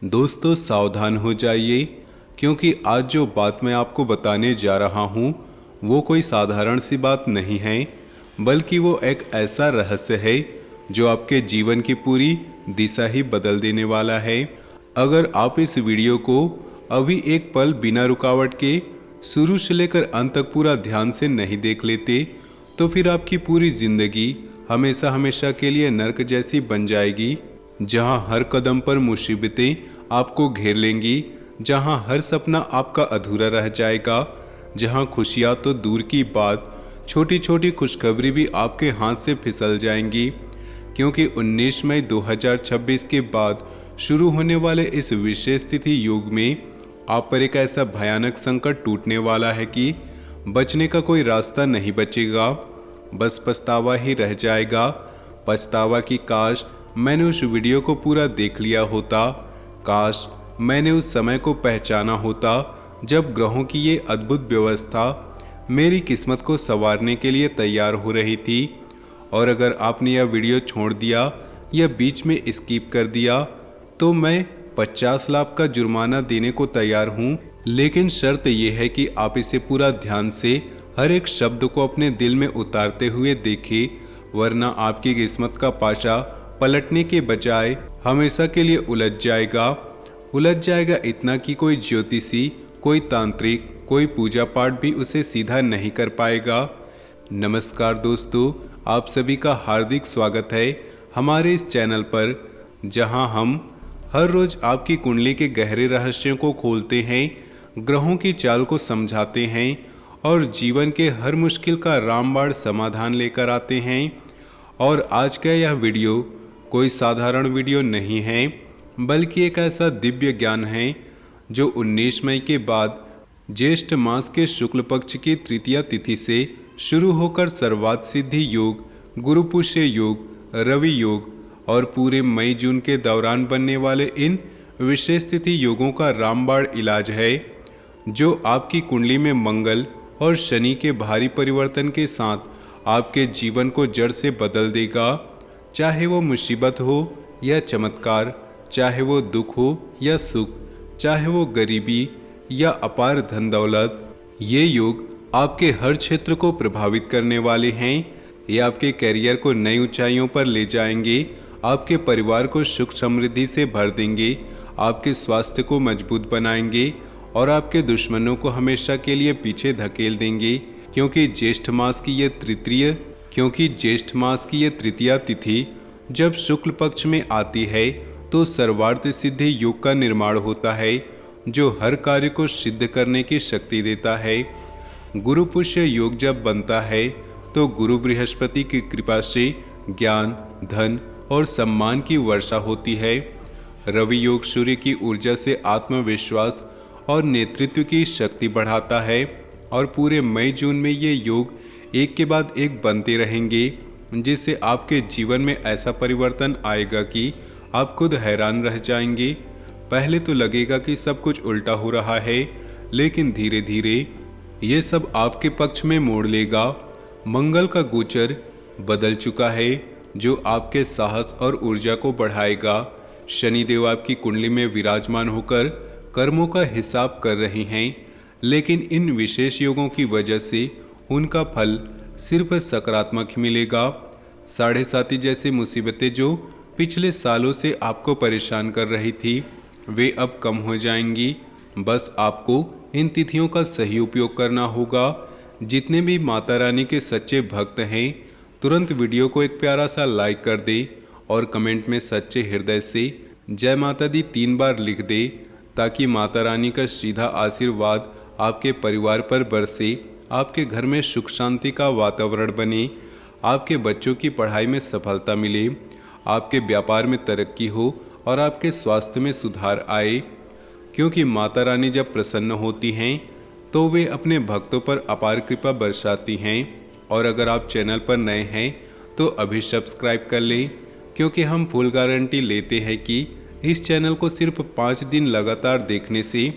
दोस्तों सावधान हो जाइए, क्योंकि आज जो बात मैं आपको बताने जा रहा हूँ वो कोई साधारण सी बात नहीं है, बल्कि वो एक ऐसा रहस्य है जो आपके जीवन की पूरी दिशा ही बदल देने वाला है। अगर आप इस वीडियो को अभी एक पल बिना रुकावट के शुरू से लेकर अंत तक पूरा ध्यान से नहीं देख लेते, तो फिर आपकी पूरी जिंदगी हमेशा हमेशा के लिए नर्क जैसी बन जाएगी, जहां हर कदम पर मुसीबतें आपको घेर लेंगी, जहां हर सपना आपका अधूरा रह जाएगा, जहां खुशियां तो दूर की बात, छोटी छोटी खुशखबरी भी आपके हाथ से फिसल जाएंगी। क्योंकि 19 मई 2026 के बाद शुरू होने वाले इस विशेष तिथि युग में आप पर एक ऐसा भयानक संकट टूटने वाला है कि बचने का कोई रास्ता नहीं बचेगा, बस पछतावा ही रह जाएगा। पछतावा कि काश मैंने उस वीडियो को पूरा देख लिया होता, काश मैंने उस समय को पहचाना होता जब ग्रहों की ये अद्भुत व्यवस्था मेरी किस्मत को संवारने के लिए तैयार हो रही थी। और अगर आपने यह वीडियो छोड़ दिया या बीच में स्किप कर दिया तो मैं 50 लाख का जुर्माना देने को तैयार हूँ, लेकिन शर्त यह है कि आप इसे पूरा ध्यान से हर एक शब्द को अपने दिल में उतारते हुए देखें, वरना आपकी किस्मत का पाशा पलटने के बजाय हमेशा के लिए उलझ जाएगा इतना कि कोई ज्योतिषी, कोई तांत्रिक, कोई पूजा पाठ भी उसे सीधा नहीं कर पाएगा। नमस्कार दोस्तों, आप सभी का हार्दिक स्वागत है हमारे इस चैनल पर, जहां हम हर रोज आपकी कुंडली के गहरे रहस्यों को खोलते हैं, ग्रहों की चाल को समझाते हैं और जीवन के हर मुश्किल का रामबाण समाधान लेकर आते हैं। और आज का यह वीडियो कोई साधारण वीडियो नहीं है, बल्कि एक ऐसा दिव्य ज्ञान है जो 19 मई के बाद ज्येष्ठ मास के शुक्ल पक्ष की तृतीया तिथि से शुरू होकर सर्वार्थ सिद्धि योग, गुरु पुष्य योग, रवि योग और पूरे मई जून के दौरान बनने वाले इन विशेष तिथि योगों का रामबाण इलाज है, जो आपकी कुंडली में मंगल और शनि के भारी परिवर्तन के साथ आपके जीवन को जड़ से बदल देगा। चाहे वो मुसीबत हो या चमत्कार, चाहे वो दुख हो या सुख, चाहे वो गरीबी या अपार धन दौलत, ये योग आपके हर क्षेत्र को प्रभावित करने वाले हैं। ये आपके करियर को नई ऊंचाइयों पर ले जाएंगे, आपके परिवार को सुख समृद्धि से भर देंगे, आपके स्वास्थ्य को मजबूत बनाएंगे और आपके दुश्मनों को हमेशा के लिए पीछे धकेल देंगे। क्योंकि ज्येष्ठ मास की ये तृतीया तिथि जब शुक्ल पक्ष में आती है तो सर्वार्थ सिद्धि योग का निर्माण होता है, जो हर कार्य को सिद्ध करने की शक्ति देता है। गुरु पुष्य योग जब बनता है तो गुरु बृहस्पति की कृपा से ज्ञान, धन और सम्मान की वर्षा होती है। रवि योग सूर्य की ऊर्जा से आत्मविश्वास और नेतृत्व की शक्ति बढ़ाता है और पूरे मई जून में ये योग एक के बाद एक बनते रहेंगे, जिससे आपके जीवन में ऐसा परिवर्तन आएगा कि आप खुद हैरान रह जाएंगे। पहले तो लगेगा कि सब कुछ उल्टा हो रहा है, लेकिन धीरे धीरे ये सब आपके पक्ष में मोड़ लेगा। मंगल का गोचर बदल चुका है, जो आपके साहस और ऊर्जा को बढ़ाएगा। शनिदेव आपकी कुंडली में विराजमान होकर कर्मों का हिसाब कर रहे हैं, लेकिन इन विशेष योगों की वजह से उनका फल सिर्फ सकारात्मक ही मिलेगा। साढ़े साथी जैसी मुसीबतें जो पिछले सालों से आपको परेशान कर रही थी, वे अब कम हो जाएंगी। बस आपको इन तिथियों का सही उपयोग करना होगा। जितने भी माता रानी के सच्चे भक्त हैं, तुरंत वीडियो को एक प्यारा सा लाइक कर दे और कमेंट में सच्चे हृदय से जय माता दी 3 बार लिख दे, ताकि माता रानी का सीधा आशीर्वाद आपके परिवार पर बरसे, आपके घर में सुख शांति का वातावरण बने, आपके बच्चों की पढ़ाई में सफलता मिले, आपके व्यापार में तरक्की हो और आपके स्वास्थ्य में सुधार आए। क्योंकि माता रानी जब प्रसन्न होती हैं तो वे अपने भक्तों पर अपार कृपा बरसाती हैं। और अगर आप चैनल पर नए हैं तो अभी सब्सक्राइब कर लें, क्योंकि हम फुल गारंटी लेते हैं कि इस चैनल को सिर्फ 5 दिन लगातार देखने से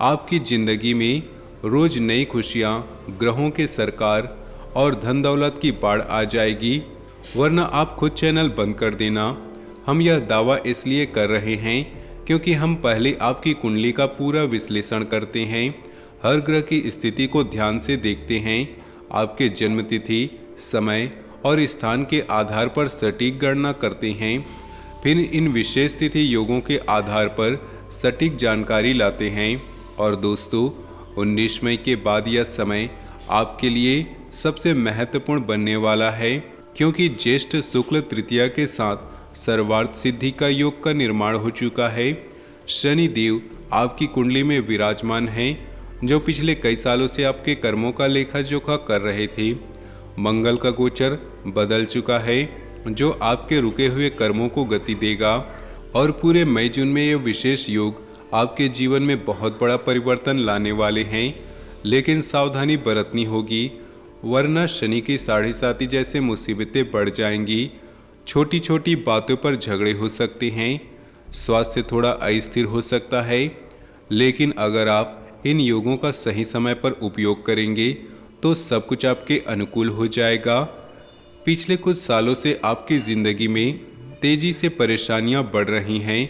आपकी ज़िंदगी में रोज़ नई खुशियाँ, ग्रहों के सरकार और धन दौलत की बाढ़ आ जाएगी, वरना आप खुद चैनल बंद कर देना। हम यह दावा इसलिए कर रहे हैं क्योंकि हम पहले आपकी कुंडली का पूरा विश्लेषण करते हैं, हर ग्रह की स्थिति को ध्यान से देखते हैं, आपके जन्म तिथि, समय और स्थान के आधार पर सटीक गणना करते हैं, फिर इन विशेष तिथि योगों के आधार पर सटीक जानकारी लाते हैं। और दोस्तों, 19 मई के बाद यह समय आपके लिए सबसे महत्वपूर्ण बनने वाला है, क्योंकि ज्येष्ठ शुक्ल तृतीया के साथ सर्वार्थ सिद्धि का योग का निर्माण हो चुका है। शनि देव आपकी कुंडली में विराजमान हैं, जो पिछले कई सालों से आपके कर्मों का लेखा जोखा कर रहे थे। मंगल का गोचर बदल चुका है, जो आपके रुके हुए कर्मों को गति देगा। और पूरे मई जून में ये विशेष योग आपके जीवन में बहुत बड़ा परिवर्तन लाने वाले हैं, लेकिन सावधानी बरतनी होगी, वरना शनि की 7.5 जैसे मुसीबतें बढ़ जाएंगी। छोटी छोटी बातों पर झगड़े हो सकते हैं, स्वास्थ्य थोड़ा अस्थिर हो सकता है, लेकिन अगर आप इन योगों का सही समय पर उपयोग करेंगे तो सब कुछ आपके अनुकूल हो जाएगा। पिछले कुछ सालों से आपकी ज़िंदगी में तेज़ी से परेशानियां बढ़ रही हैं,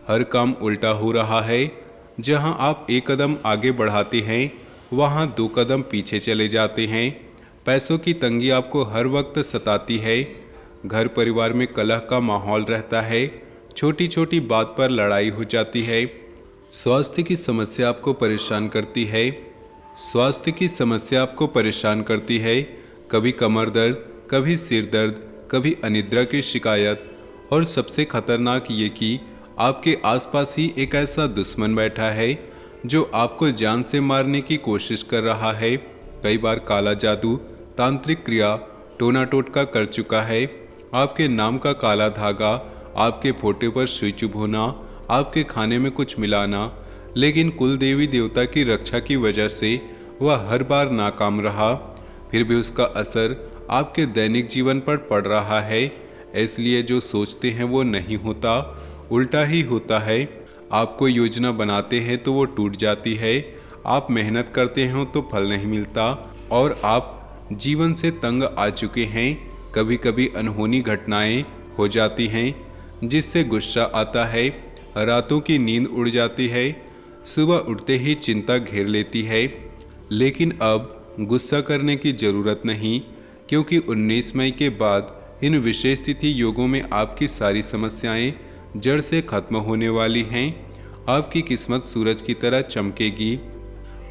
हर काम उल्टा हो रहा है। जहां आप एक कदम आगे बढ़ाते हैं, वहां 2 कदम पीछे चले जाते हैं। पैसों की तंगी आपको हर वक्त सताती है, घर परिवार में कलह का माहौल रहता है, छोटी छोटी बात पर लड़ाई हो जाती है। स्वास्थ्य की समस्या आपको परेशान करती है, कभी कमर दर्द, कभी सिर दर्द, कभी अनिद्रा की शिकायत। और सबसे खतरनाक ये कि आपके आसपास ही एक ऐसा दुश्मन बैठा है जो आपको जान से मारने की कोशिश कर रहा है। कई बार काला जादू, तांत्रिक क्रिया, टोना टोटका कर चुका है। आपके नाम का काला धागा, आपके फोटे पर सुई चुभ होना, आपके खाने में कुछ मिलाना, लेकिन कुल देवी देवता की रक्षा की वजह से वह हर बार नाकाम रहा। फिर भी उसका असर आपके दैनिक जीवन पर पड़ रहा है, इसलिए जो सोचते हैं वो नहीं होता, उल्टा ही होता है। आप कोई योजना बनाते हैं तो वो टूट जाती है, आप मेहनत करते हो तो फल नहीं मिलता, और आप जीवन से तंग आ चुके हैं। कभी कभी अनहोनी घटनाएं हो जाती हैं जिससे गुस्सा आता है, रातों की नींद उड़ जाती है, सुबह उठते ही चिंता घेर लेती है। लेकिन अब गुस्सा करने की ज़रूरत नहीं, क्योंकि 19 मई के बाद इन विशेष तिथि योगों में आपकी सारी समस्याएं जड़ से खत्म होने वाली हैं। आपकी किस्मत सूरज की तरह चमकेगी,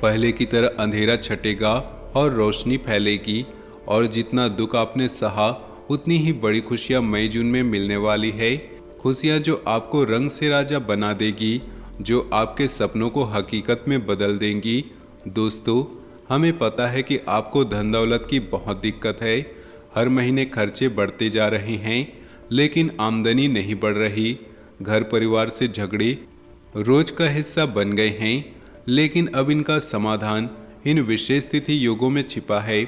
पहले की तरह अंधेरा छटेगा और रोशनी फैलेगी। और जितना दुख आपने सहा, उतनी ही बड़ी खुशियां मई जून में मिलने वाली है। खुशियां जो आपको रंग से राजा बना देगी, जो आपके सपनों को हकीकत में बदल देंगी। दोस्तों, हमें पता है कि आपको धन दौलत की बहुत दिक्कत है, हर महीने खर्चे बढ़ते जा रहे हैं, लेकिन आमदनी नहीं बढ़ रही। घर परिवार से झगड़े रोज का हिस्सा बन गए हैं, लेकिन अब इनका समाधान इन विशेष तिथि योगों में छिपा है।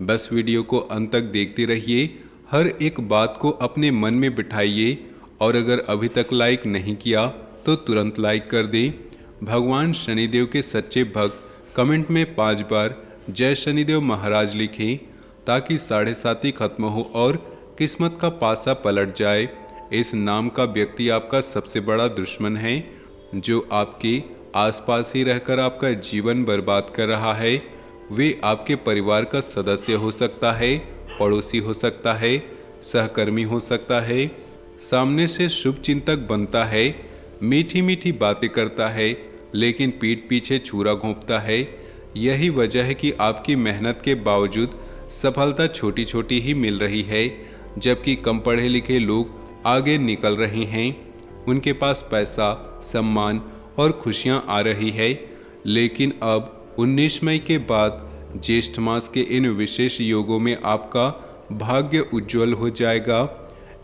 बस वीडियो को अंत तक देखते रहिए, हर एक बात को अपने मन में बिठाइए, और अगर अभी तक लाइक नहीं किया तो तुरंत लाइक कर दें। भगवान शनिदेव के सच्चे भक्त कमेंट में 5 बार जय शनिदेव महाराज लिखें, ताकि 7.5 खत्म हो और किस्मत का पासा पलट जाए। इस नाम का व्यक्ति आपका सबसे बड़ा दुश्मन है, जो आपके आसपास ही रहकर आपका जीवन बर्बाद कर रहा है। वे आपके परिवार का सदस्य हो सकता है, पड़ोसी हो सकता है, सहकर्मी हो सकता है, सामने से शुभ चिंतक बनता है, मीठी मीठी बातें करता है, लेकिन पीठ पीछे छुरा घोंपता है। यही वजह है कि आपकी मेहनत के बावजूद सफलता छोटी छोटी ही मिल रही है, जबकि कम पढ़े लिखे लोग आगे निकल रहे हैं। उनके पास पैसा, सम्मान और खुशियां आ रही है। लेकिन अब 19 मई के बाद ज्येष्ठ मास के इन विशेष योगों में आपका भाग्य उज्जवल हो जाएगा।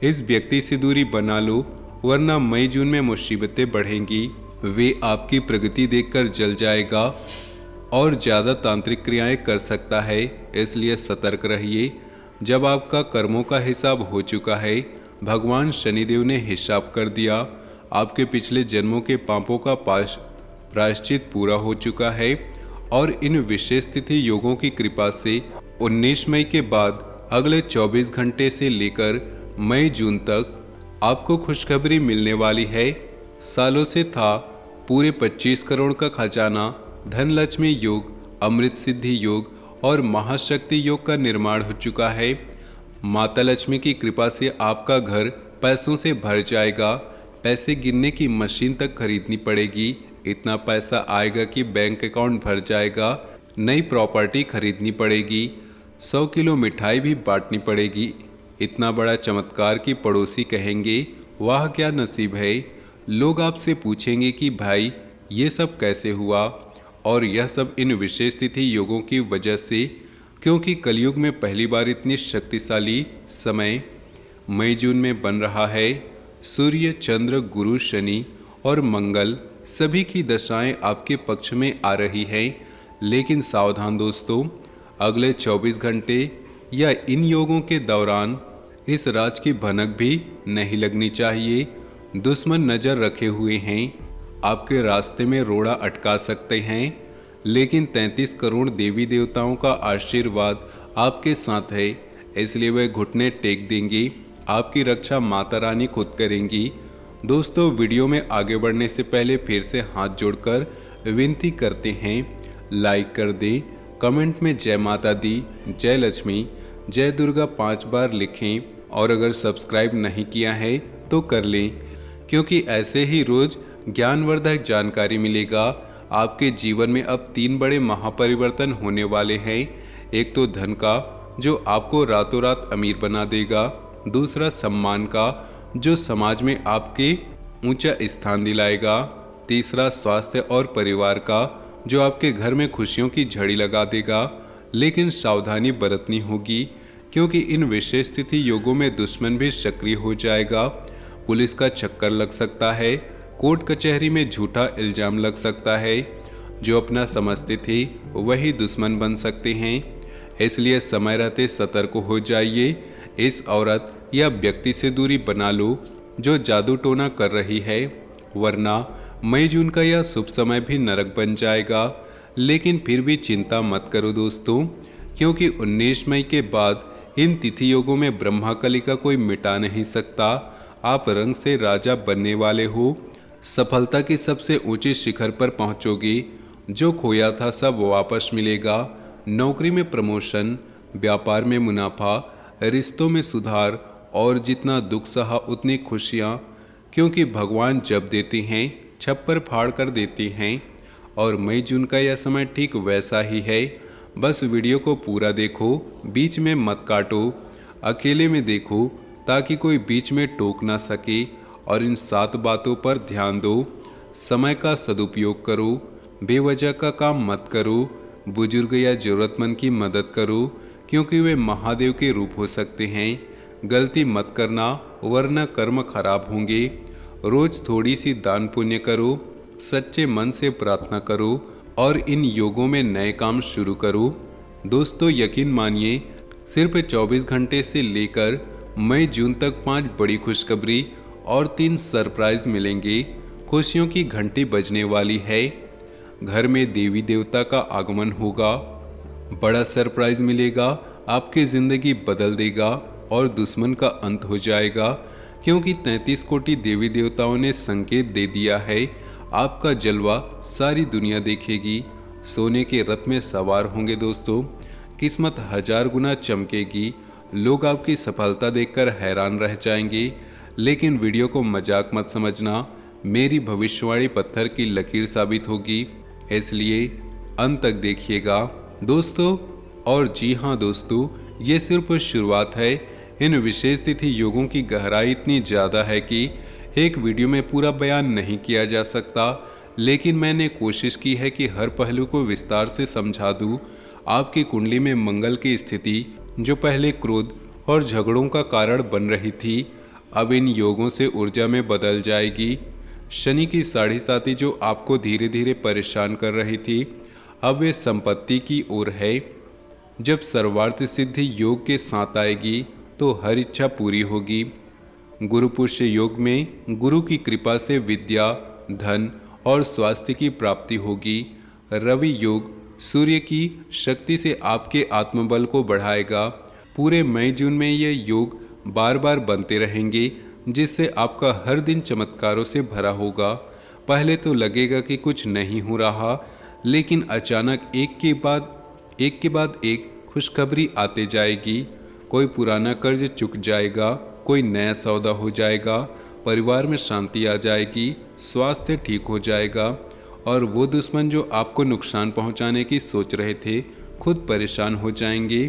इस व्यक्ति से दूरी बना लो, वरना मई जून में मुसीबतें बढ़ेंगी। वे आपकी प्रगति देखकर जल जाएगा और ज़्यादा तांत्रिक क्रियाएं कर सकता है, इसलिए सतर्क रहिए। जब आपका कर्मों का हिसाब हो चुका है, भगवान शनिदेव ने हिसाब कर दिया, आपके पिछले जन्मों के पापों का प्रायश्चित पूरा हो चुका है, और इन विशेष तिथि योगों की कृपा से 19 मई के बाद अगले 24 घंटे से लेकर मई जून तक आपको खुशखबरी मिलने वाली है। सालों से था। पूरे 25 करोड़ का खजाना, धनलक्ष्मी योग, अमृत सिद्धि योग और महाशक्ति योग का निर्माण हो चुका है। माता लक्ष्मी की कृपा से आपका घर पैसों से भर जाएगा। पैसे गिनने की मशीन तक खरीदनी पड़ेगी। इतना पैसा आएगा कि बैंक अकाउंट भर जाएगा। नई प्रॉपर्टी खरीदनी पड़ेगी। 100 किलो मिठाई भी बांटनी पड़ेगी। इतना बड़ा चमत्कार कि पड़ोसी कहेंगे, वाह क्या नसीब है। लोग आपसे पूछेंगे कि भाई ये सब कैसे हुआ, और यह सब इन विशेष तिथि योगों की वजह से, क्योंकि कलयुग में पहली बार इतनी शक्तिशाली समय मई जून में बन रहा है। सूर्य, चंद्र, गुरु, शनि और मंगल सभी की दशाएं आपके पक्ष में आ रही हैं। लेकिन सावधान दोस्तों, अगले 24 घंटे या इन योगों के दौरान इस राज की भनक भी नहीं लगनी चाहिए। दुश्मन नज़र रखे हुए हैं, आपके रास्ते में रोड़ा अटका सकते हैं। लेकिन 33 करोड़ देवी देवताओं का आशीर्वाद आपके साथ है, इसलिए वे घुटने टेक देंगी। आपकी रक्षा माता रानी खुद करेंगी। दोस्तों, वीडियो में आगे बढ़ने से पहले फिर से हाथ जोड़कर विनती करते हैं, लाइक कर दें, कमेंट में जय माता दी, जय लक्ष्मी, जय दुर्गा 5 बार लिखें, और अगर सब्सक्राइब नहीं किया है तो कर लें, क्योंकि ऐसे ही रोज ज्ञानवर्धक जानकारी मिलेगा। आपके जीवन में अब 3 बड़े महापरिवर्तन होने वाले हैं। एक तो धन का, जो आपको रातों रात अमीर बना देगा। दूसरा सम्मान का, जो समाज में आपके ऊंचा स्थान दिलाएगा। तीसरा स्वास्थ्य और परिवार का, जो आपके घर में खुशियों की झड़ी लगा देगा। लेकिन सावधानी बरतनी होगी, क्योंकि इन विशेष तिथि योगों में दुश्मन भी सक्रिय हो जाएगा। पुलिस का चक्कर लग सकता है, कोर्ट कचहरी में झूठा इल्जाम लग सकता है। जो अपना समझते थे वही दुश्मन बन सकते हैं, इसलिए समय रहते सतर्क हो जाइए। इस औरत या व्यक्ति से दूरी बना लो जो जादू टोना कर रही है, वरना मई जून का यह शुभ समय भी नरक बन जाएगा। लेकिन फिर भी चिंता मत करो दोस्तों, क्योंकि 19 मई के बाद इन तिथि योगों में ब्रह्माकली का कोई मिटा नहीं सकता। आप रंग से राजा बनने वाले हो। सफलता की सबसे ऊंची शिखर पर पहुंचोगे। जो खोया था सब वापस मिलेगा। नौकरी में प्रमोशन, व्यापार में मुनाफा, रिश्तों में सुधार, और जितना दुख सहा उतनी खुशियाँ, क्योंकि भगवान जब देते हैं छप्पर फाड़ कर देते हैं। और मई जून का यह समय ठीक वैसा ही है। बस वीडियो को पूरा देखो, बीच में मत काटो, अकेले में देखो, ताकि कोई बीच में टोक ना सके। और इन 7 बातों पर ध्यान दो। समय का सदुपयोग करो, बेवजह का काम मत करो, बुजुर्ग या ज़रूरतमंद की मदद करो, क्योंकि वे महादेव के रूप हो सकते हैं। गलती मत करना, वरना कर्म खराब होंगे। रोज थोड़ी सी दान पुण्य करो, सच्चे मन से प्रार्थना करो, और इन योगों में नए काम शुरू करो। दोस्तों, यकीन मानिए, सिर्फ 24 घंटे से लेकर मई जून तक 5 बड़ी खुशखबरी और 3 सरप्राइज मिलेंगे। खुशियों की घंटी बजने वाली है। घर में देवी देवता का आगमन होगा। बड़ा सरप्राइज मिलेगा, आपकी ज़िंदगी बदल देगा और दुश्मन का अंत हो जाएगा, क्योंकि 33 कोटि देवी देवताओं ने संकेत दे दिया है। आपका जलवा सारी दुनिया देखेगी। सोने के रथ में सवार होंगे दोस्तों। किस्मत 1000 गुना चमकेगी। लोग आपकी सफलता देखकर हैरान रह जाएंगे। लेकिन वीडियो को मजाक मत समझना, मेरी भविष्यवाणी पत्थर की लकीर साबित होगी, इसलिए अंत तक देखिएगा दोस्तों। और जी हाँ दोस्तों, ये सिर्फ शुरुआत है। इन विशेष तिथि योगों की गहराई इतनी ज़्यादा है कि एक वीडियो में पूरा बयान नहीं किया जा सकता, लेकिन मैंने कोशिश की है कि हर पहलू को विस्तार से समझा दूँ। आपकी कुंडली में मंगल की स्थिति, जो पहले क्रोध और झगड़ों का कारण बन रही थी, अब इन योगों से ऊर्जा में बदल जाएगी। शनि की 7.5, जो आपको धीरे धीरे परेशान कर रही थी, अब वे संपत्ति की ओर है। जब सर्वार्थ सिद्धि योग के साथ आएगी तो हर इच्छा पूरी होगी। गुरु पुष्य योग में गुरु की कृपा से विद्या, धन और स्वास्थ्य की प्राप्ति होगी। रवि योग सूर्य की शक्ति से आपके आत्मबल को बढ़ाएगा। पूरे मई जून में ये योग बार बार बनते रहेंगे, जिससे आपका हर दिन चमत्कारों से भरा होगा। पहले तो लगेगा कि कुछ नहीं हो रहा, लेकिन अचानक एक के बाद एक खुशखबरी आते जाएगी। कोई पुराना कर्ज चुक जाएगा, कोई नया सौदा हो जाएगा, परिवार में शांति आ जाएगी, स्वास्थ्य ठीक हो जाएगा और वो दुश्मन जो आपको नुकसान पहुंचाने की सोच रहे थे खुद परेशान हो जाएंगे,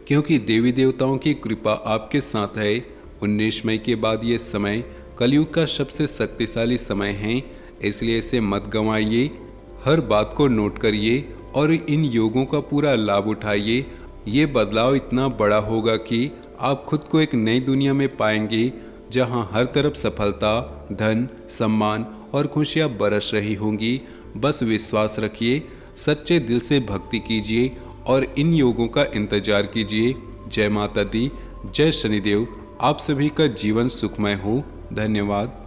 क्योंकि देवी देवताओं की कृपा आपके साथ है। 19 मई के बाद ये समय कलयुग का सबसे शक्तिशाली समय है, इसलिए इसे मत गंवाइए। हर बात को नोट करिए और इन योगों का पूरा लाभ उठाइए। ये बदलाव इतना बड़ा होगा कि आप खुद को एक नई दुनिया में पाएंगे, जहां हर तरफ सफलता, धन, सम्मान और खुशियां बरस रही होंगी। बस विश्वास रखिए, सच्चे दिल से भक्ति कीजिए और इन योगों का इंतजार कीजिए। जय माता दी, जय शनिदेव। आप सभी का जीवन सुखमय हो। धन्यवाद।